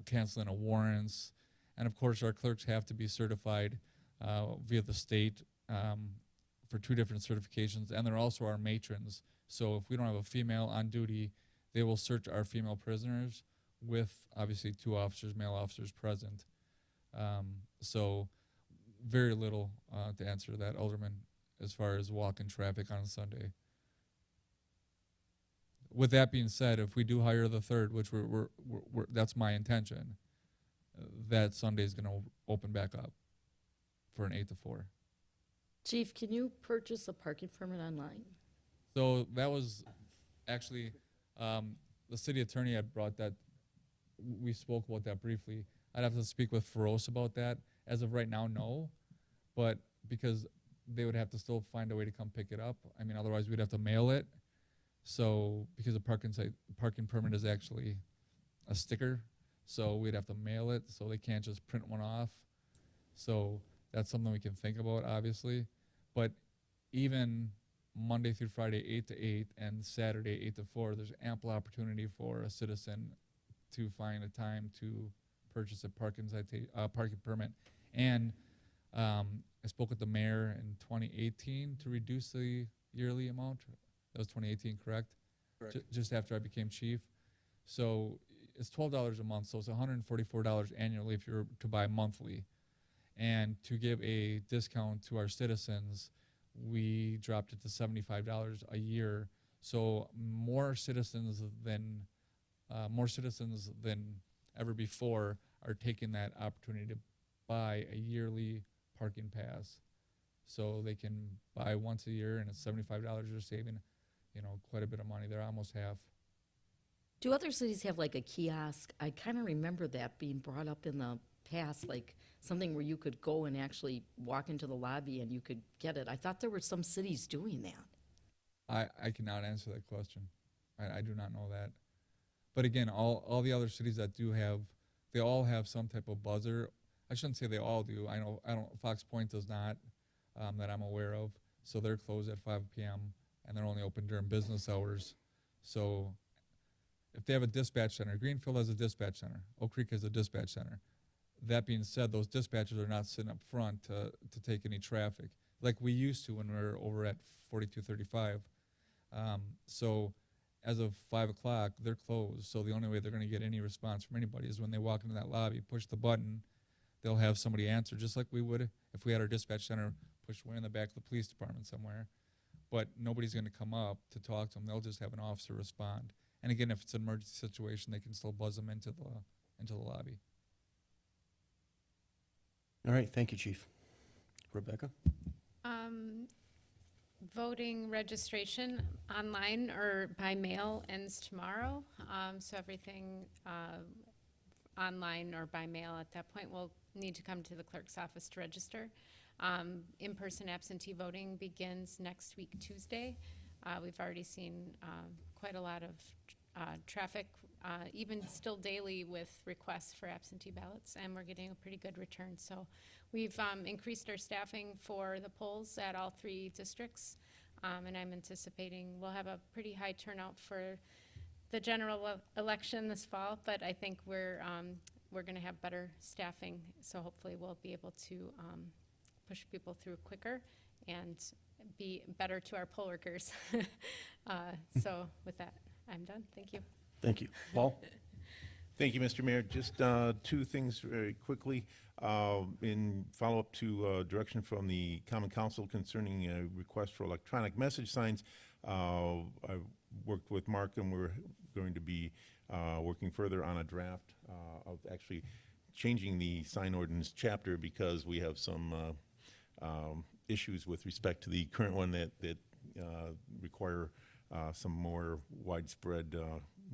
canceling of warrants. And of course, our clerks have to be certified via the state for 2 different certifications, and they're also our matrons. So if we don't have a female on duty, they will search our female prisoners with obviously 2 officers, male officers present. So very little to answer that, Alderman, as far as walk-in traffic on Sunday. With that being said, if we do hire the 3rd, which we're that's my intention, that Sunday is going to open back up for an 8 to 4. Chief, can you purchase a parking permit online? So that was actually, the city attorney had brought that, we spoke about that briefly. I'd have to speak with Feroce about that. As of right now, no, but because they would have to still find a way to come pick it up. I mean, otherwise we'd have to mail it. So because a parking permit is actually a sticker, so we'd have to mail it, so they can't just print one off. So that's something we can think about, obviously. But even Monday through Friday, 8 to 8, and Saturday, 8 to 4, there's ample opportunity for a citizen to find a time to purchase a parking permit. And I spoke with the mayor in 2018 to reduce the yearly amount. That was 2018, correct? Correct. Just after I became chief. So it's $12 a month, so it's $144 annually if you're to buy monthly. And to give a discount to our citizens, we dropped it to $75 a year. So more citizens than ever before are taking that opportunity to buy a yearly parking pass. So they can buy once a year, and it's $75. They're saving, quite a bit of money. They're almost half. Do other cities have like a kiosk? I kind of remember that being brought up in the past, like something where you could go and actually walk into the lobby and you could get it. I thought there were some cities doing that. I cannot answer that question. I do not know that. But again, all the other cities that do have, they all have some type of buzzer. I shouldn't say they all do. I don't. Fox Point does not, that I'm aware of. So they're closed at 5 p.m. and they're only open during business hours. So if they have a dispatch center, Greenfield has a dispatch center, Oak Creek has a dispatch center. That being said, those dispatchers are not sitting up front to take any traffic like we used to when we were over at 4235. So as of 5 o'clock, they're closed. So the only way they're going to get any response from anybody is when they walk into that lobby, push the button, they'll have somebody answer, just like we would if we had our dispatch center pushed way in the back of the police department somewhere. But nobody's going to come up to talk to them. They'll just have an officer respond. And again, if it's an emergency situation, they can still buzz them into the lobby. All right, thank you, Chief. Rebecca? Voting registration online or by mail ends tomorrow. So everything online or by mail at that point will need to come to the clerk's office to register. In-person absentee voting begins next week, Tuesday. We've already seen quite a lot of traffic, even still daily with requests for absentee ballots, and we're getting a pretty good return. So we've increased our staffing for the polls at all 3 districts, and I'm anticipating we'll have a pretty high turnout for the general election this fall, but I think we're going to have better staffing, so hopefully we'll be able to push people through quicker and be better to our poll workers. So with that, I'm done. Thank you. Thank you. Paul? Thank you, Mr. Mayor. Just 2 things very quickly. In follow-up to direction from the Common Council concerning a request for electronic message signs, I worked with Mark, and we're going to be working further on a draft of actually changing the sign ordinance chapter, because we have some issues with respect to the current one that require some more widespread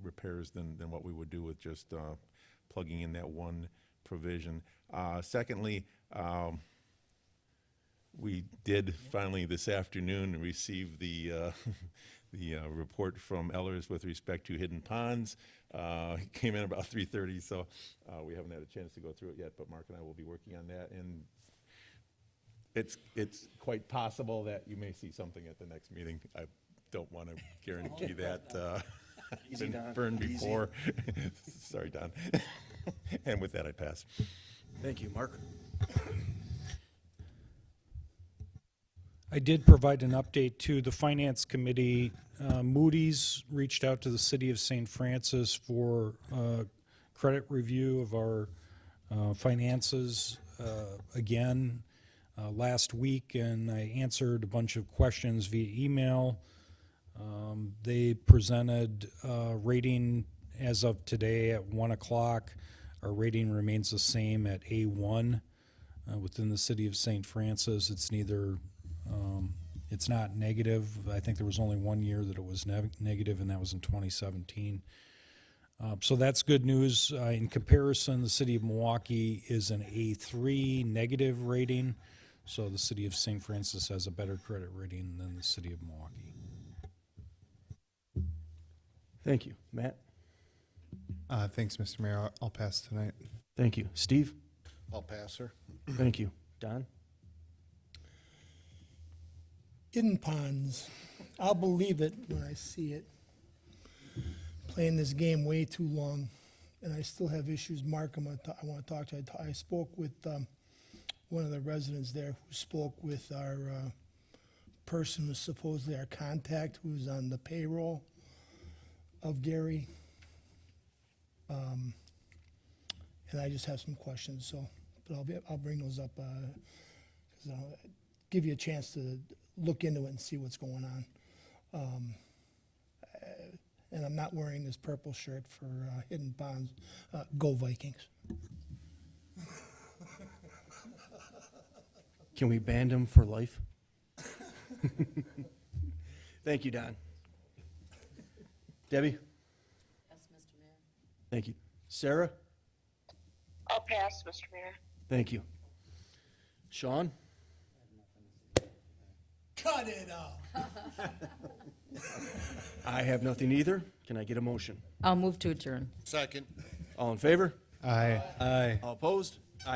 repairs than what we would do with just plugging in that one provision. Secondly, we did finally this afternoon receive the report from Ellers with respect to Hidden Ponds. It came in about 3:30, so we haven't had a chance to go through it yet, but Mark and I will be working on that, and it's quite possible that you may see something at the next meeting. I don't want to guarantee that. Easy, Been Don. burned Easy. before. Sorry, Don. And with that, I pass. Thank you. Mark? I did provide an update to the Finance Committee. Moody's reached out to the City of St. Francis for credit review of our finances again last week, and I answered a bunch of questions via email. They presented a rating as of today at 1 o'clock. Our rating remains the same at A1 within the City of St. Francis. It's neither it's not negative. I think there was only 1 year that it was negative, and that was in 2017. So that's good news. In comparison, the City of Milwaukee is an A3 negative rating, so the City of St. Francis has a better credit rating than the City of Milwaukee. Thank you. Matt? Thanks, Mr. Mayor. I'll pass tonight. Thank you. Steve? I'll pass, sir. Thank you. Don? Hidden Ponds. I'll believe it when I see it. Playing this game way too long, and I still have issues. Mark, I want to talk to you. I spoke with one of the residents there who spoke with our person who's supposedly our contact, who's on the payroll of Gary. And I just have some questions, so, but I'll bring those up, because I'll give you a chance to look into it and see what's going on. And I'm not wearing this purple shirt for Hidden Ponds. Go Vikings. Can we ban him for life? Thank you, Don. Debbie? Yes, Mr. Mayor. Thank you. Sarah? I'll pass, Mr. Mayor. Thank you. Sean? Cut it out. I have nothing either. Can I get a motion? I'll move to adjourn. Second. All in favor? Aye. All opposed?